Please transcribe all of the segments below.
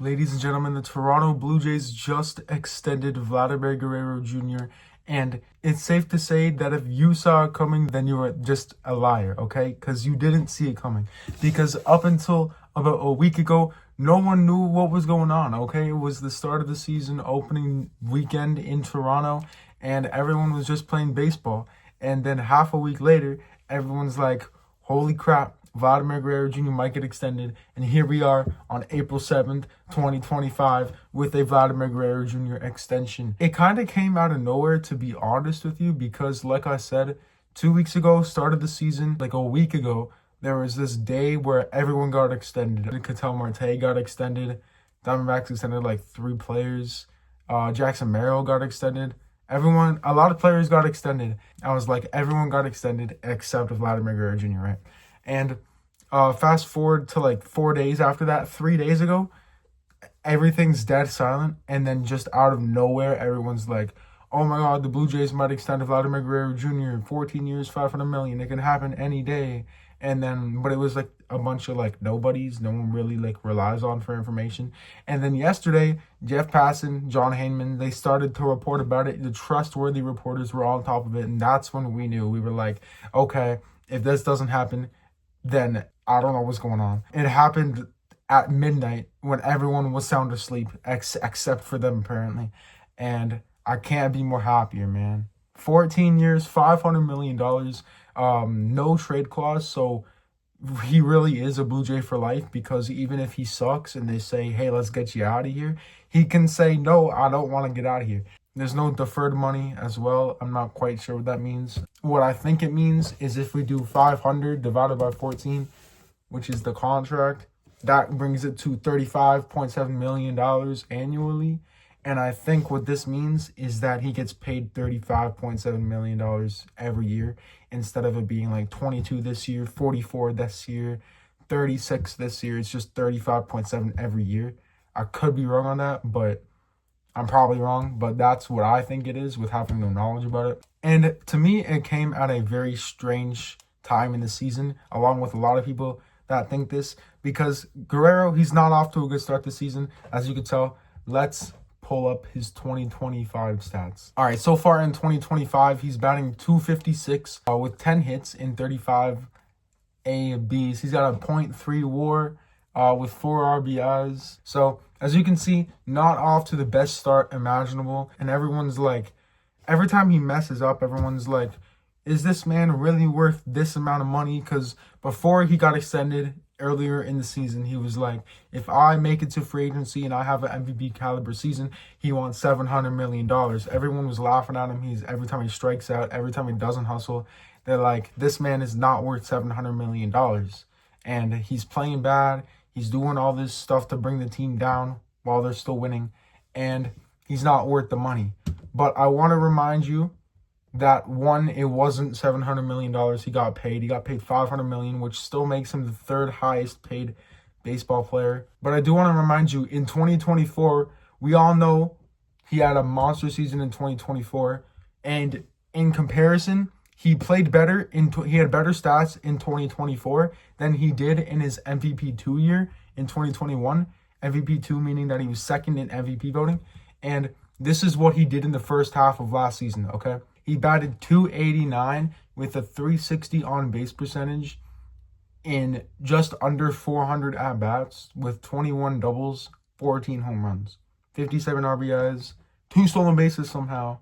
Ladies and gentlemen, the Toronto Blue Jays just extended Vladimir Guerrero Jr. And it's safe to say that if you saw it coming, then you were just a liar, okay? Because you didn't see it coming. Because up until about a week ago, no one knew what was going on, okay? It was the start of the season, opening weekend in Toronto, and everyone was just playing baseball. And then half a week later, everyone's like, holy crap, Vladimir Guerrero Jr. might get extended, and here we are on April 7th, 2025, with a Vladimir Guerrero Jr. extension. It kind of came out of nowhere, to be honest with you, because like I said, 2 weeks ago, start of the season, like a week ago, there was this day where everyone got extended. Ketel Marte got extended, Diamondbacks extended like 3 players, Jackson Merrill got extended. A lot of players got extended. I was like, everyone got extended except Vladimir Guerrero Jr., right? And fast forward to like 4 days after that, 3 days ago, everything's dead silent. And then just out of nowhere, everyone's like, oh my God, the Blue Jays might extend Vladimir Guerrero Jr. 14 years, $500 million. It can happen any day. And then, but it was like a bunch of like nobodies. No one really like relies on for information. And then yesterday, Jeff Passan, John Heyman, they started to report about it. The trustworthy reporters were on top of it. And that's when we knew. We were like, okay, if this doesn't happen, then I don't know what's going on. It happened at midnight when everyone was sound asleep, except for them apparently. And I can't be more happier, man. 14 years, $500 million, no trade clause. So he really is a Blue Jay for life, because even if he sucks and they say, hey, let's get you out of here, he can say, no, I don't want to get out of here. There's no deferred money as well. I'm not quite sure what that means. What I think it means is if we do 500 divided by 14, which is the contract, that brings it to $35.7 million annually. And I think what this means is that he gets paid $35.7 million every year, instead of it being like 22 this year, 44 this year, 36 this year. It's just 35.7 every year. I could be wrong on that, but I'm probably wrong, but that's what I think it is with having no knowledge about it. And to me, it came at a very strange time in the season, along with a lot of people that think this, because Guerrero, he's not off to a good start this season, as you could tell. Let's pull up his 2025 stats. All right, so far in 2025, he's batting .256 with 10 hits in 35 ABs. He's got a .3 WAR with 4 RBIs. So as you can see, not off to the best start imaginable. And everyone's like, every time he messes up, everyone's like, is this man really worth this amount of money? Because before he got extended earlier in the season, he was like, if I make it to free agency and I have an MVP caliber season, he wants $700 million. Everyone was laughing at him. Every time he strikes out, every time he doesn't hustle, they're like, this man is not worth $700 million. And he's playing bad. He's doing all this stuff to bring the team down while they're still winning. And he's not worth the money. But I want to remind you that, one, it wasn't $700 million he got paid. He got paid $500 million, which still makes him the 3rd highest paid baseball player. But I do want to remind you, in 2024, we all know he had a monster season in 2024. And in comparison, he played better, he had better stats in 2024 than he did in his MVP 2 year in 2021. MVP 2 meaning that he was second in MVP voting. And this is what he did in the first half of last season, okay? He batted .289 with a .360 on-base percentage in just under 400 at-bats with 21 doubles, 14 home runs, 57 RBIs, 2 stolen bases somehow,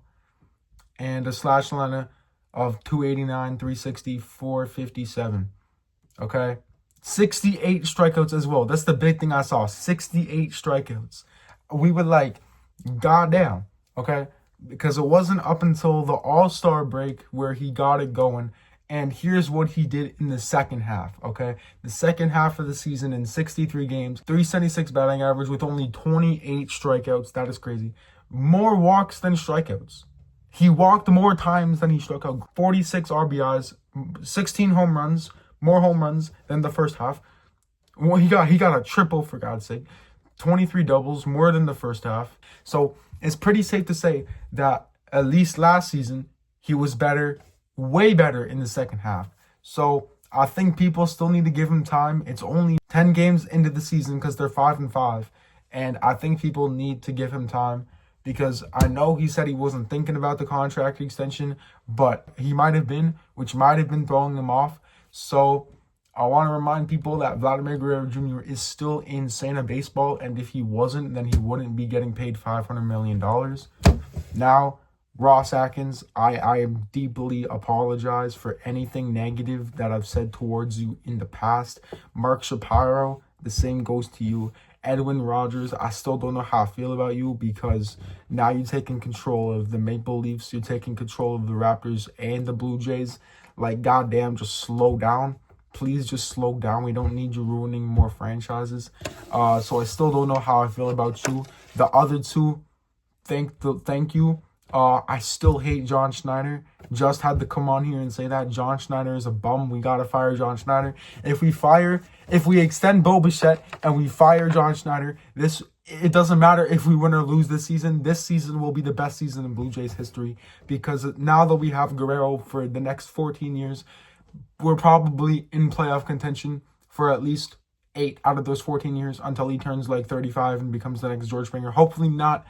and a slash line of .289, .360, .457, okay? 68 strikeouts as well. That's the big thing I saw, 68 strikeouts. We were like, goddamn, okay? Because it wasn't up until the All-Star break where he got it going. And here's what he did in the second half, okay? The second half of the season in 63 games, .376 batting average with only 28 strikeouts. That is crazy. More walks than strikeouts. He walked more times than he struck out. 46 RBIs, 16 home runs, more home runs than the first half. Well, he got a triple, for God's sake. 23 doubles, more than the first half. So it's pretty safe to say that at least last season, he was better, way better in the second half. So I think people still need to give him time. It's only 10 games into the season because they're 5-5. And I think people need to give him time because I know he said he wasn't thinking about the contract extension, but he might have been, which might have been throwing him off. So I want to remind people that Vladimir Guerrero Jr. is still insane at baseball, and if he wasn't, then he wouldn't be getting paid $500 million. Now, Ross Atkins, I deeply apologize for anything negative that I've said towards you in the past. Mark Shapiro, the same goes to you. Edwin Rogers, I still don't know how I feel about you because now you're taking control of the Maple Leafs, you're taking control of the Raptors and the Blue Jays. Like, goddamn, just slow down. Please just slow down. We don't need you ruining more franchises. So I still don't know how I feel about you. The other two, thank you. I still hate John Schneider. Just had to come on here and say that John Schneider is a bum. We gotta fire John Schneider. If we extend Bo Bichette and we fire John Schneider, it doesn't matter if we win or lose this season. This season will be the best season in Blue Jays history because now that we have Guerrero for the next 14 years, we're probably in playoff contention for at least 8 out of those 14 years until he turns like 35 and becomes the next George Springer. Hopefully not,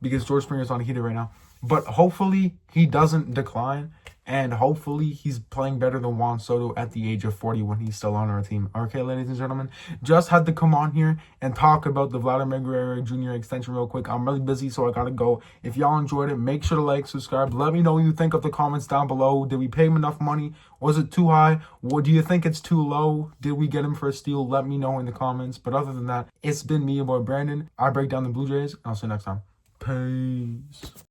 because George Springer's on heater right now. But hopefully he doesn't decline, and hopefully he's playing better than Juan Soto at the age of 40 when he's still on our team. Okay, ladies and gentlemen, just had to come on here and talk about the Vladimir Guerrero Jr. extension real quick. I'm really busy, so I gotta go. If y'all enjoyed it, make sure to like, subscribe. Let me know what you think of the comments down below. Did we pay him enough money? Was it too high? What do you think it's too low? Did we get him for a steal? Let me know in the comments. But other than that, it's been me, your boy Brandon. I break down the Blue Jays, and I'll see you next time. Peace.